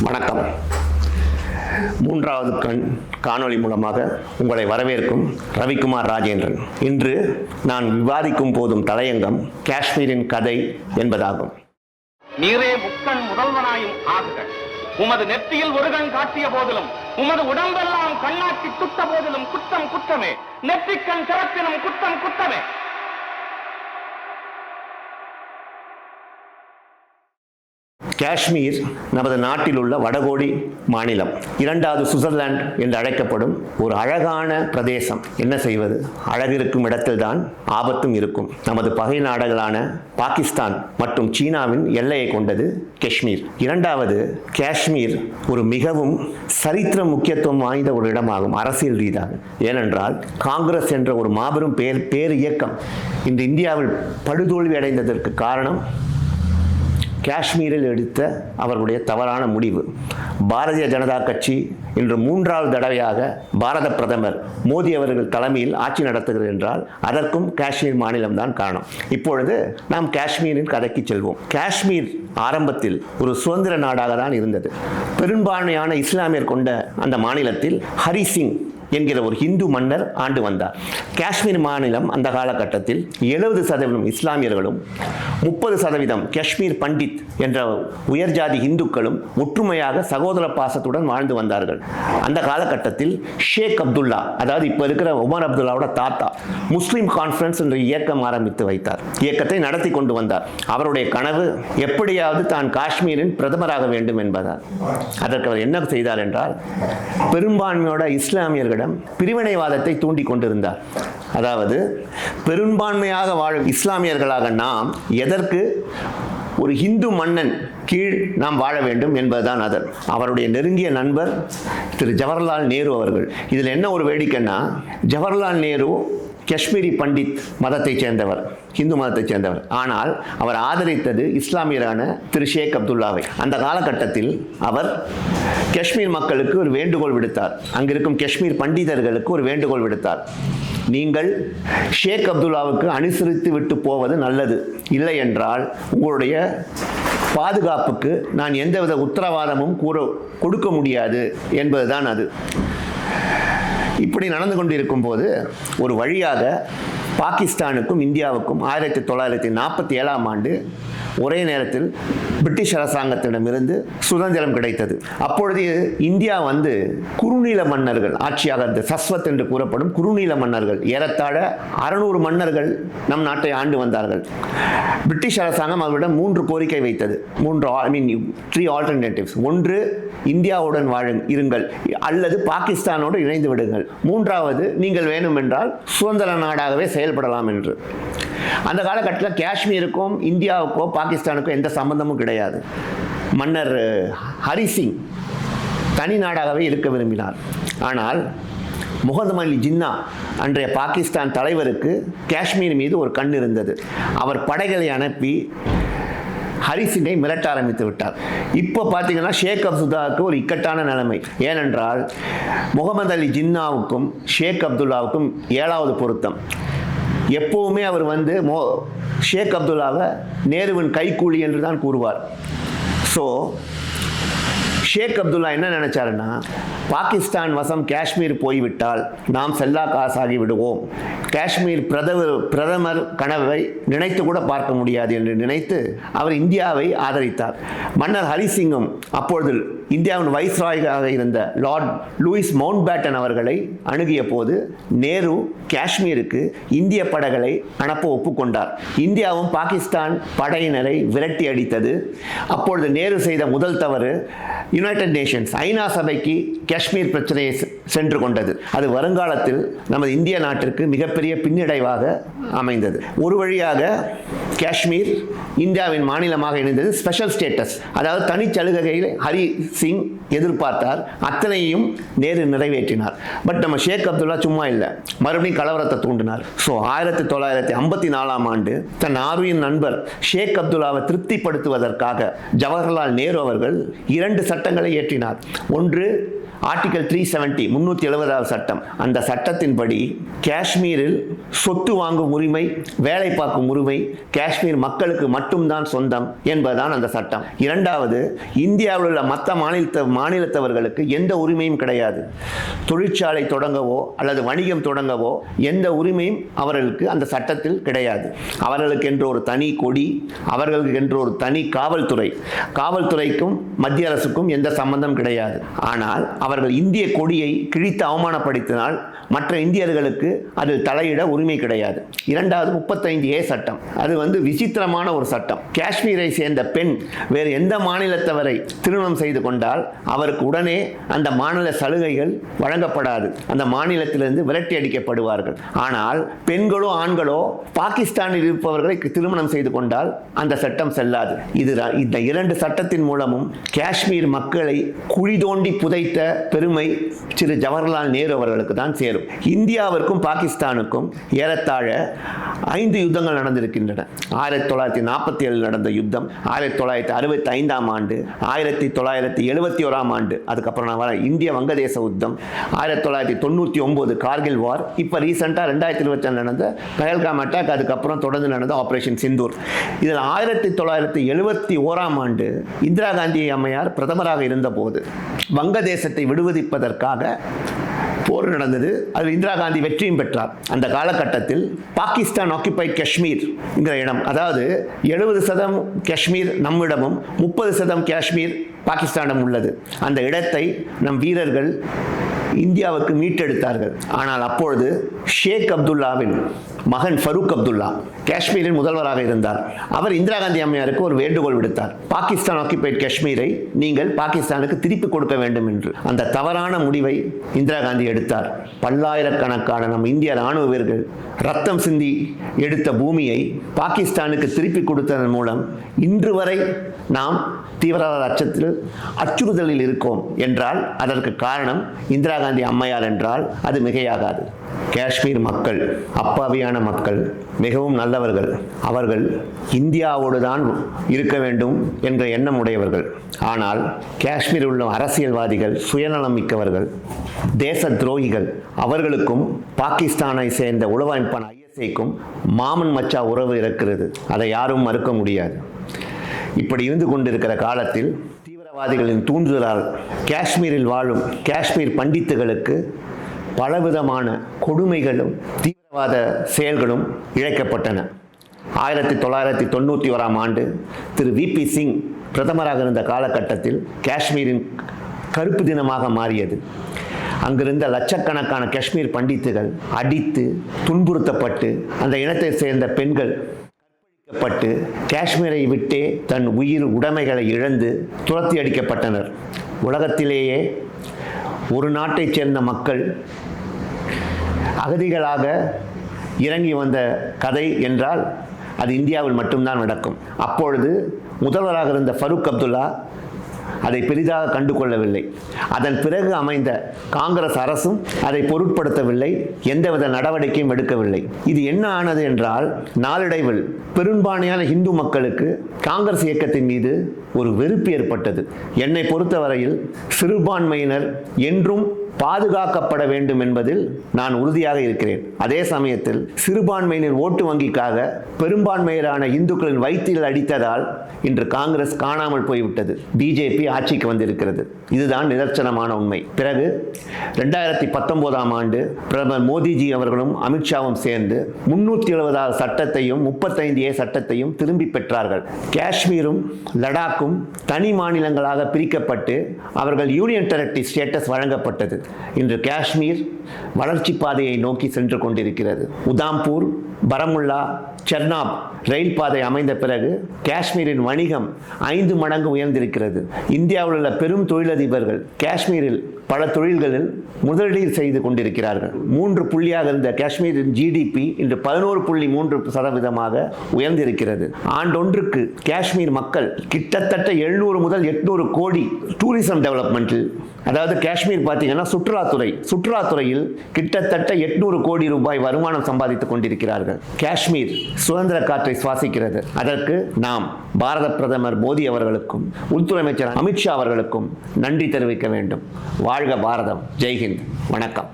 வணக்கம். மூன்றாவது காணொளி மூலமாக உங்களை வரவேற்கும் ரவிக்குமார் ராஜேந்திரன். இன்று நான் விவாதிக்கும் போதும் தலையங்கம் காஷ்மீரின் கதை என்பதாகும். நீரே முக்கண் முதல்வனாயும் ஆகுக. உமது நெற்றியில் ஒரு கண் காட்டிய போதிலும் உமது உடம்பெல்லாம் கண்ணாக்கி துட்ட போதிலும் குற்றம் குற்றமே. நெற்றிக்கண் சிறப்பினும் குற்றம் குற்றமே. காஷ்மீர் நமது நாட்டில் உள்ள வடகோடி மாநிலம், இரண்டாவது சுவிட்சர்லாந்து என்று அழைக்கப்படும் ஒரு அழகான பிரதேசம். என்ன செய்வது, அழகு இருக்கும் இடத்தில்தான் ஆபத்தும் இருக்கும். நமது பகை நாடுகளான பாகிஸ்தான் மற்றும் சீனாவின் எல்லையை கொண்டது காஷ்மீர். இரண்டாவது, காஷ்மீர் ஒரு மிகவும் சரித்திர முக்கியத்துவம் வாய்ந்த ஒரு இடமாகும் அரசியல் ரீதியாக. ஏனென்றால் காங்கிரஸ் என்ற ஒரு மாபெரும் பேர் இயக்கம் இன்று இந்தியாவில் படுதோல்வி அடைந்ததற்கு காரணம் காஷ்மீரில் எடுத்த அவர்களுடைய தவறான முடிவு. பாரதிய ஜனதா கட்சி இன்று மூன்றாவது தடவையாக பாரத பிரதமர் மோடி அவர்கள் தலைமையில் ஆட்சி நடத்துகிறது என்றால் அதற்கும் காஷ்மீர் மாநிலம்தான் காரணம். இப்பொழுது நாம் காஷ்மீரின் கதைக்கு செல்வோம். காஷ்மீர் ஆரம்பத்தில் ஒரு சுதந்திர நாடாக தான் இருந்தது. பெரும்பான்மையான இஸ்லாமியர் கொண்ட அந்த மாநிலத்தில் ஹரி சிங் என்கிற ஒரு இந்து மன்னர் ஆண்டு வந்தார். காஷ்மீர் மாநிலம் அந்த காலகட்டத்தில் 70% இஸ்லாமியர்களும் 30% காஷ்மீர் பண்டித் என்ற உயர்ஜாதி இந்துக்களும் ஒற்றுமையாக சகோதர பாசத்துடன் வாழ்ந்து வந்தார்கள். அந்த காலகட்டத்தில் ஷேக் அப்துல்லா, அதாவது இப்போ இருக்கிற உமர் அப்துல்லாவோட தாத்தா, முஸ்லிம் கான்ஃபரன்ஸ் என்ற இயக்கம் ஆரம்பித்து வைத்தார். இயக்கத்தை நடத்தி கொண்டு வந்தார். அவருடைய கனவு எப்படியாவது தான் காஷ்மீரின் பிரதமராக வேண்டும் என்பதால். அதற்கு அவர் என்ன செய்தார் என்றால், பெரும்பான்மையோட இஸ்லாமியர்களிடம் பிரிவினைவாதத்தை தூண்டி கொண்டிருந்தார். அதாவது பெரும்பான்மையாக வாழும் இஸ்லாமியர்களாக நாம் எதற்கு ஒரு இந்து மன்னன் கீழ் நாம் வாழ வேண்டும் என்பதுதான் அதன். அவருடைய நெருங்கிய நண்பர் திரு ஜவஹர்லால் நேரு அவர்கள். இதில் என்ன ஒரு வேடிக்கைன்னா, ஜவஹர்லால் நேரு காஷ்மீரி பண்டித் மதத்தைச் சேர்ந்தவர், இந்து மதத்தைச் சேர்ந்தவர். ஆனால் அவர் ஆதரித்தது இஸ்லாமியரான திரு ஷேக் அப்துல்லாவை. அந்த காலகட்டத்தில் அவர் காஷ்மீர் மக்களுக்கு ஒரு வேண்டுகோள் விடுத்தார். அங்கிருக்கும் காஷ்மீர் பண்டிதர்களுக்கு ஒரு வேண்டுகோள் விடுத்தார். நீங்கள் ஷேக் அப்துல்லாவுக்கு அனுசரித்து விட்டு போவது நல்லது, இல்லை என்றால் உங்களுடைய பாதுகாப்புக்கு நான் எந்தவித உத்தரவாதமும் கொடுக்க முடியாது என்பதுதான் அது. இப்படி நடந்து கொண்டிருக்கும் போது ஒரு வழியாக பாகிஸ்தானுக்கும் இந்தியாவுக்கும் 1947ஆம் ஆண்டு ஒரே நேரத்தில் பிரிட்டிஷ் அரசாங்கத்திடமிருந்து சுதந்திரம் கிடைத்தது. அப்பொழுது இந்தியா குறுநில மன்னர்கள் ஆட்சியாக இருந்த சஸ்வத் என்று கூறப்படும் குறுநில மன்னர்கள், ஏறத்தாழ 600 மன்னர்கள் நம் நாட்டை ஆண்டு வந்தார்கள். பிரிட்டிஷ் அரசாங்கம் அவரிடம் 3 கோரிக்கை வைத்தது. 3 ஆல்டர்னேட்டிவ்ஸ். ஒன்று, இந்தியாவுடன் இருங்கள், அல்லது பாகிஸ்தானோடு இணைந்து விடுங்கள். மூன்றாவது, நீங்கள் வேண்டுமென்றால் சுதந்திர நாடாகவே செயல்படலாம் என்று. அந்த காலகட்டத்தில் காஷ்மீருக்கும் இந்தியாவுக்கோ பாகிஸ்தானுக்கோ எந்த சம்பந்தமும் கிடையாது. மன்னர் ஹரி சிங் தனி நாடாகவே இருக்க விரும்பினார். ஆனால் முகமது அலி ஜின்னா அன்றைய பாகிஸ்தான் தலைவருக்கு காஷ்மீர் மீது ஒரு கண் இருந்தது. அவர் படைகளை அனுப்பி ஹரி சிங்கை மிரட்ட ஆரம்பித்து விட்டார். இப்போ பார்த்தீங்கன்னா ஷேக் அப்துல்லாவுக்கு ஒரு இக்கட்டான நிலைமை. ஏனென்றால் முகமது அலி ஜின்னாவுக்கும் ஷேக் அப்துல்லாவுக்கும் 7வது பொருத்தம். எப்போவுமே அவர் ஷேக் அப்துல்லாவை நேருவின் கைக்கூலி என்று தான் கூறுவார். ஸோ ஷேக் அப்துல்லா என்ன நினைச்சாருன்னா, பாகிஸ்தான் வசம் காஷ்மீர் போய்விட்டால் நாம் செல்லா காசாகி விடுவோம், காஷ்மீர் பிரதமர் கனவை நினைத்து கூட பார்க்க முடியாது என்று நினைத்து அவர் இந்தியாவை ஆதரித்தார். மன்னர் ஹரி சிங்கும் அப்பொழுது இந்தியாவின் வைஸ்ராயாக இருந்த லார்ட் லூயிஸ் மவுண்ட் பேட்டன் அவர்களை அணுகிய போது நேரு காஷ்மீருக்கு இந்திய படைகளை அனுப்ப ஒப்புக்கொண்டார். இந்தியாவும் பாகிஸ்தான் படையினரை விரட்டி அடித்தது. அப்பொழுது நேரு செய்த முதல் தவறு, யுனைடெட் நேஷன்ஸ் ஐநா சபைக்கு காஷ்மீர் பிரச்சனையை சென்று கொண்டது. அது வருங்காலத்தில் நமது இந்திய நாட்டிற்கு மிகப்பெரிய பின்னடைவாக அமைந்தது. ஒரு வழியாக காஷ்மீர் இந்தியாவின் மாநிலமாக இணைந்தது. ஸ்பெஷல் ஸ்டேட்டஸ், அதாவது தனிச்சலுகையில் ஹரி சிங் எதிர்பார்த்தார். அத்தனையும் நேரு நிறைவேற்றினார். பட் நம்ம ஷேக் அப்துல்லா சும்மா இல்லை, மறுபடியும் கலவரத்தை தூண்டினார். ஸோ 1954 ஆண்டு தன் ஆர்வியின் நண்பர் ஷேக் அப்துல்லாவை திருப்திப்படுத்துவதற்காக ஜவஹர்லால் நேரு அவர்கள் 2 சட்டங்களை இயற்றினார். ஒன்று ஆர்டிகல் 370 370வது சட்டம். அந்த சட்டத்தின்படி காஷ்மீரில் சொத்து வாங்கும் உரிமை, வேலை பார்க்கும் உரிமை காஷ்மீர் மக்களுக்கு மட்டும்தான் சொந்தம் என்பதுதான் அந்த சட்டம். இரண்டாவது, இந்தியாவில் உள்ள மற்ற மாநிலத்தவர்களுக்கு எந்த உரிமையும் கிடையாது. தொழிற்சாலை தொடங்கவோ அல்லது வணிகம் தொடங்கவோ எந்த உரிமையும் அவர்களுக்கு அந்த சட்டத்தில் கிடையாது. அவர்களுக்கு என்று ஒரு தனி கொடி, அவர்களுக்கு என்று ஒரு தனி காவல்துறைக்கும் மத்திய அரசுக்கும் எந்த சம்பந்தம் கிடையாது. ஆனால் அவர்கள் இந்திய கொடியை கிழித்து அவமானப்படுத்தினால் மற்ற இந்தியர்களுக்கு அதில் தலையிட உரிமை கிடையாது. இரண்டாவது 35A சட்டம். அது விசித்திரமான ஒரு சட்டம். காஷ்மீரை சேர்ந்த பெண் வேறு எந்த மாநிலத்தவரை திருமணம் செய்து கொண்டால் அவருக்கு உடனே அந்த மாநில சலுகைகள் வழங்கப்படாது. அந்த மாநிலத்திலிருந்து விரட்டி அடிக்கப்படுவார்கள். ஆனால் பெண்களோ ஆண்களோ பாகிஸ்தானில் இருப்பவர்களை திருமணம் செய்து கொண்டால் அந்த சட்டம் செல்லாது. இந்த 2 சட்டத்தின் மூலமும் காஷ்மீர் மக்களை குழி தோண்டி புதைத்த பெருமை திரு ஜவஹர்லால் நேரு அவர்களுக்கு தான் சேரும். இந்தியாவிற்கும் பாகிஸ்தானுக்கும் ஏறத்தாழ 5 யுத்தங்கள் நடந்திருக்கின்றன. 1947 நடந்த யுத்தம், 1965 ஆண்டு, 1971 ஆண்டு, அதுக்கப்புறம் இந்திய வங்கதேச யுத்தம், 1999 கார்கில் வார், இப்போ ரீசெண்டாக 2022 நடந்த பஹல்காம் அட்டாக், அதுக்கப்புறம் தொடர்ந்து நடந்த ஆபரேஷன் சிந்தூர். இதில் 1971 ஆண்டு இந்திரா காந்தி அம்மையார் பிரதமராக இருந்தபோது வங்கதேசத்தை விடுவிப்பதற்காக போர் நடந்தது. அதில் இந்திரா காந்தி வெற்றியும் பெற்றார். அந்த காலகட்டத்தில் பாகிஸ்தான் ஆக்கிபைட் காஷ்மீர் என்கிற இடம், அதாவது 70% காஷ்மீர் நம்மிடமும் 30% காஷ்மீர் பாகிஸ்தானிடம் உள்ளது. அந்த இடத்தை நம் வீரர்கள் இந்தியாவுக்கு மீட்டெடுத்தார்கள். ஆனால் அப்பொழுது ஷேக் அப்துல்லாவின் மகன் ஃபரூக் அப்துல்லா காஷ்மீரின் முதல்வராக இருந்தார். அவர் இந்திரா காந்தி அம்மையாருக்கு ஒரு வேண்டுகோள் விடுத்தார். பாகிஸ்தான் ஆக்கிபைட் காஷ்மீரை நீங்கள் பாகிஸ்தானுக்கு திருப்பி கொடுக்க வேண்டும் என்று. அந்த தவறான முடிவை இந்திரா காந்தி எடுத்தார். பல்லாயிரக்கணக்கான நம் இந்திய ராணுவ வீரர்கள் ரத்தம் சிந்தி எடுத்த பூமியை பாகிஸ்தானுக்கு திருப்பி கொடுத்ததன் மூலம் இன்று வரை நாம் தீவிரவாத அச்சுறுத்தலில் இருக்கோம் என்றால் அதற்கு காரணம் இந்திரா காந்தி அம்மையார் என்றால் அது மிகையாகாது. காஷ்மீர் மக்கள் அப்பாவியான மக்கள், மிகவும் நல்லவர்கள். அவர்கள் இந்தியாவோடு தான் இருக்க வேண்டும் என்ற எண்ணம் உடையவர்கள். ஆனால் காஷ்மீரில் உள்ள அரசியல்வாதிகள் சுயநலம் மிக்கவர்கள், தேச துரோகிகள். அவர்களுக்கும் பாகிஸ்தானை சேர்ந்த உளவமைப்பான ISIக்கும் மாமன் மச்சா உறவு இருக்கிறது. அதை யாரும் மறுக்க முடியாது. இப்படி இருந்து கொண்டிருக்கிற காலத்தில் தீவிரவாதிகளின் தூண்டுதலால் காஷ்மீரில் வாழும் காஷ்மீர் பண்டித்துகளுக்கு பலவிதமான கொடுமைகளும் தீவிரவாத செயல்களும் இழைக்கப்பட்டன. 1991 ஆண்டு திரு VP சிங் பிரதமராக இருந்த காலகட்டத்தில் காஷ்மீரின் கருப்பு தினமாக மாறியது. அங்கிருந்த லட்சக்கணக்கான காஷ்மீர் பண்டித்துகள் அடித்து துன்புறுத்தப்பட்டு, அந்த இனத்தை சேர்ந்த பெண்கள் பட்டு காஷ்மீரை விட்டே தன் உயிர் உடைமைகளை இழந்து துரத்தி அடிக்கப்பட்டனர். உலகத்திலேயே ஒரு நாட்டைச் சேர்ந்த மக்கள் அகதிகளாக இறங்கி வந்த கதை என்றால் அது இந்தியாவில் மட்டும்தான் நடக்கும். அப்பொழுது முதல்வராக இருந்த ஃபரூக் அப்துல்லா அதை பெரிதாக கண்டு கொள்ளவில்லை. அதன் பிறகு அமைந்த காங்கிரஸ் அரசும் அதை பொருட்படுத்தவில்லை, எந்தவித நடவடிக்கையும் எடுக்கவில்லை. இது என்ன ஆனது என்றால், நாளடைவில் பெரும்பான்மையான இந்து மக்களுக்கு காங்கிரஸ் இயக்கத்தின் மீது ஒரு வெறுப்பு ஏற்பட்டது. என்னை பொறுத்தவரையில் சிறுபான்மையினர் என்றும் பாதுகாக்கப்பட வேண்டும் என்பதில் நான் உறுதியாக இருக்கிறேன். அதே சமயத்தில் சிறுபான்மையினர் ஓட்டு வங்கிக்காக பெரும்பான்மையரான இந்துக்களின் வயிற்றில் அடித்ததால் இன்று காங்கிரஸ் காணாமல் போய்விட்டது. பிஜேபி ஆட்சிக்கு வந்திருக்கிறது. இதுதான் நிதர்சனமான உண்மை. பிறகு 2019 ஆண்டு பிரதமர் மோடிஜி அவர்களும் அமித்ஷாவும் சேர்ந்து 370 சட்டத்தையும் 35A சட்டத்தையும் திரும்பி பெற்றார்கள். காஷ்மீரும் லடாக்கும் தனி மாநிலங்களாக பிரிக்கப்பட்டு அவர்கள் யூனியன் டெரிட்டரி ஸ்டேட்டஸ் வழங்கப்பட்டது. இன்று காஷ்மீர் வளர்ச்சி பாதையை நோக்கி சென்று கொண்டிருக்கிறது. உதாம்பூர், பரமுல்லா, செர்னாப் ரயில் பாதை அமைந்த பிறகு காஷ்மீரின் வணிகம் 5 மடங்கு உயர்ந்திருக்கிறது. இந்தியாவில் உள்ள பெரும் தொழிலதிபர்கள் காஷ்மீரில் பல தொழில்களில் முதலீடு செய்து கொண்டிருக்கிறார்கள். 3 புள்ளியாக இருந்த காஷ்மீரின் ஜிடிபி இன்று 11.3% உயர்ந்திருக்கிறது. ஆண்டொன்றுக்கு காஷ்மீர் மக்கள் கிட்டத்தட்ட 700 முதல் 800 கோடி டூரிசம் டெவலப்மெண்ட்டில், அதாவது காஷ்மீர் பார்த்தீங்கன்னா சுற்றுலாத்துறையில் கிட்டத்தட்ட 800 கோடி ரூபாய் வருமானம் சம்பாதித்துக் கொண்டிருக்கிறார்கள். காஷ்மீர் சுதந்திர காற்றை சுவாசிக்கிறது. அதற்கு நாம் பாரத பிரதமர் மோடி அவர்களுக்கும் உள்துறை அமைச்சர் அமித்ஷா அவர்களுக்கும் நன்றி தெரிவிக்க வேண்டும். வாழ்க பாரதம். ஜெய்ஹிந்த். வணக்கம்.